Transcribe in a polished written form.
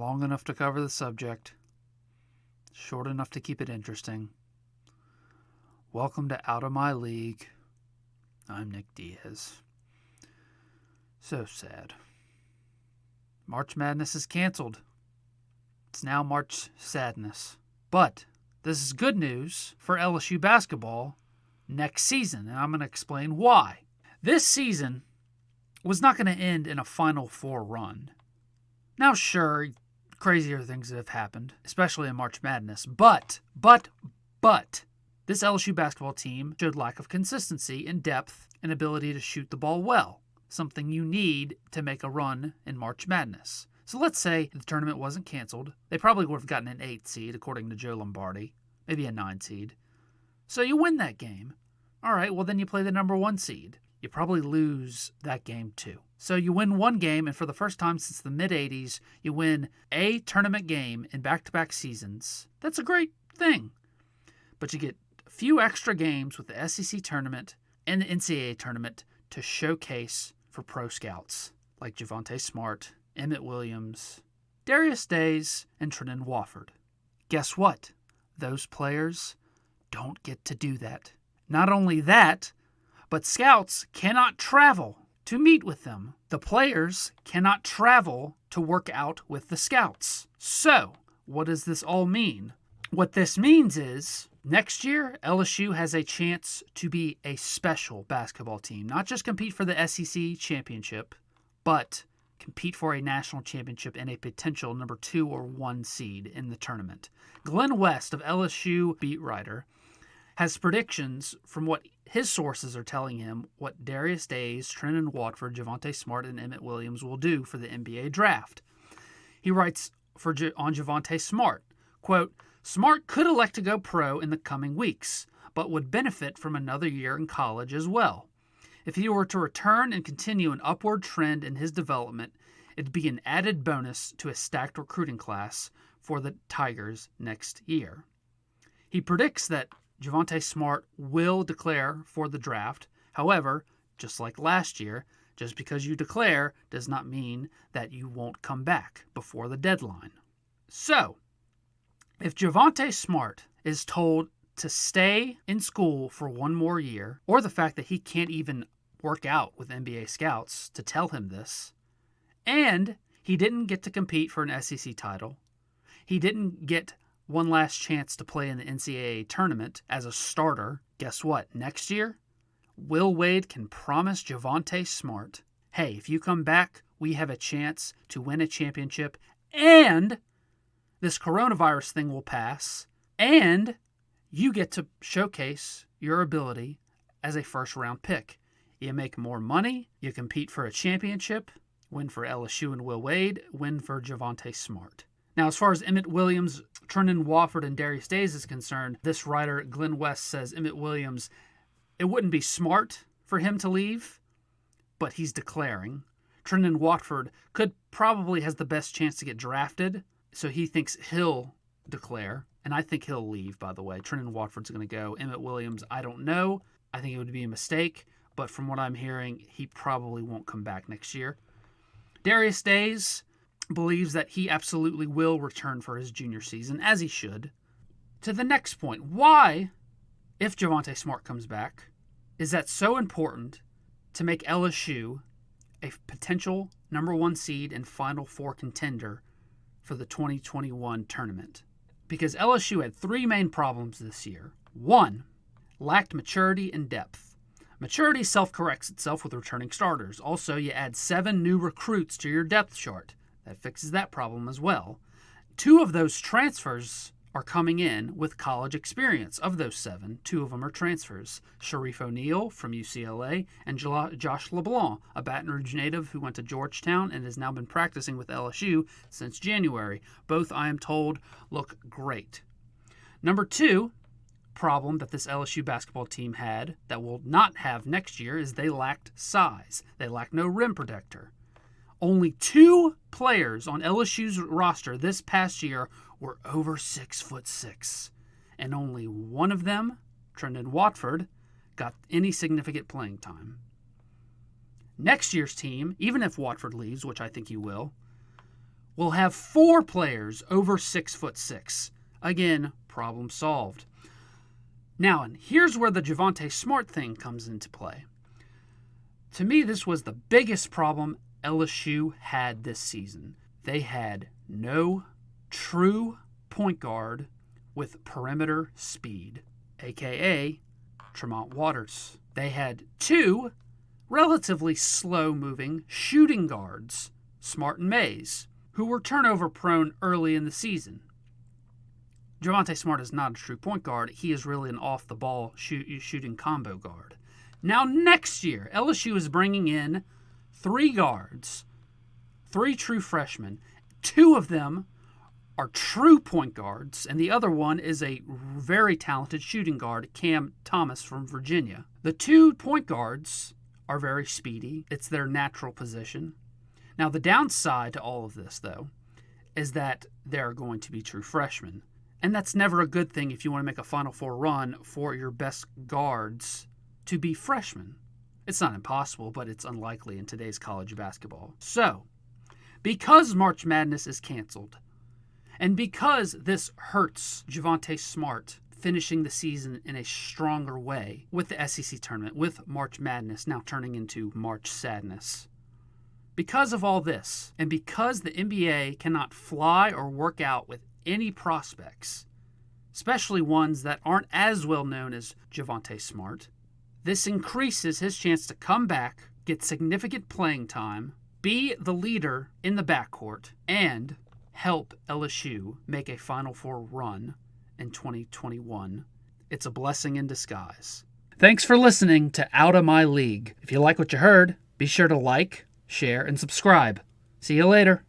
long enough to cover the subject, short enough to keep it interesting. Welcome to Out of My League. I'm Nick Diaz. So sad. March Madness is canceled. It's now March Sadness. But this is good news for LSU basketball next season, and I'm going to explain why. This season was not going to end in a Final Four run. Now, sure, crazier things have happened, especially in March Madness, but this LSU basketball team showed lack of consistency in depth and ability to shoot the ball well, something you need to make a run in March Madness. So let's say the tournament wasn't canceled. They probably would have gotten an 8 seed, according to Joe Lombardi, maybe a 9 seed. So you win that game. All right, well, then you play the number 1 seed. You probably lose that game too. So you win one game, and for the first time since the mid-'80s, you win a tournament game in back-to-back seasons. That's a great thing. But you get a few extra games with the SEC tournament and the NCAA tournament to showcase for pro scouts like Javonte Smart, Emmett Williams, Darius Days, and Trenton Wofford. Guess what? Those players don't get to do that. Not only that, but scouts cannot travel to meet with them. The players cannot travel to work out with the scouts. So, what does this all mean? What this means is, next year, LSU has a chance to be a special basketball team. Not just compete for the SEC championship, but compete for a national championship and a potential number 2 or 1 seed in the tournament. Glenn West of LSU beat writer has predictions from what his sources are telling him what Darius Days, Trenton Watford, Javonte Smart, and Emmett Williams will do for the NBA draft. He writes on Javonte Smart, quote, Smart could elect to go pro in the coming weeks, but would benefit from another year in college as well. If he were to return and continue an upward trend in his development, it'd be an added bonus to a stacked recruiting class for the Tigers next year. He predicts that Javonte Smart will declare for the draft. However, just like last year, just because you declare does not mean that you won't come back before the deadline. So, if Javonte Smart is told to stay in school for one more year, or the fact that he can't even work out with NBA scouts to tell him this, and he didn't get to compete for an SEC title, he didn't get one last chance to play in the NCAA tournament as a starter, guess what? Next year, Will Wade can promise Javonte Smart, hey, if you come back, we have a chance to win a championship, and this coronavirus thing will pass, and you get to showcase your ability as a first-round pick. You make more money, you compete for a championship, win for LSU and Will Wade, win for Javonte Smart. Now, as far as Emmett Williams, Trenton Wofford, and Darius Days is concerned, this writer, Glenn West, says Emmett Williams, it wouldn't be smart for him to leave, but he's declaring. Trenton Watford probably has the best chance to get drafted, so he thinks he'll declare. And I think he'll leave, by the way. Trenton Watford's going to go. Emmett Williams, I don't know. I think it would be a mistake, but from what I'm hearing, he probably won't come back next year. Darius Days believes that he absolutely will return for his junior season, as he should. To the next point, why, if Javonte Smart comes back, is that so important to make LSU a potential number 1 seed and Final Four contender for the 2021 tournament? Because LSU had 3 main problems this year. 1, lacked maturity and depth. Maturity self-corrects itself with returning starters. Also, you add 7 new recruits to your depth chart. That fixes that problem as well. 2 of those transfers are coming in with college experience. Of those 7, 2 of them are transfers. Sharif O'Neal from UCLA and Josh LeBlanc, a Baton Rouge native who went to Georgetown and has now been practicing with LSU since January. Both, I am told, look great. Number 2 problem that this LSU basketball team had that will not have next year is they lacked size. They lacked no rim protector. Only 2 players on LSU's roster this past year were over 6'6", and only one of them, Trenton Watford, got any significant playing time. Next year's team, even if Watford leaves, which I think he will will have 4 players over 6'6". Again, problem solved. Now, and here's where the Javonte Smart thing comes into play. To me, this was the biggest problem LSU had this season. They had no true point guard with perimeter speed, a.k.a. Tremont Waters. They had 2 relatively slow-moving shooting guards, Smart and Mays, who were turnover-prone early in the season. Javonte Smart is not a true point guard. He is really an off-the-ball shooting combo guard. Now, next year, LSU is bringing in 3 guards, 3 true freshmen. 2 of them are true point guards, and the other one is a very talented shooting guard, Cam Thomas from Virginia. The 2 point guards are very speedy. It's their natural position. Now, the downside to all of this, though, is that they're going to be true freshmen. And that's never a good thing if you want to make a Final Four run for your best guards to be freshmen. It's not impossible, but it's unlikely in today's college basketball. So, because March Madness is canceled, and because this hurts Javonte Smart finishing the season in a stronger way with the SEC tournament, with March Madness now turning into March Sadness, because of all this, and because the NBA cannot fly or work out with any prospects, especially ones that aren't as well known as Javonte Smart, this increases his chance to come back, get significant playing time, be the leader in the backcourt, and help LSU make a Final Four run in 2021. It's a blessing in disguise. Thanks for listening to Out of My League. If you like what you heard, be sure to like, share, and subscribe. See you later.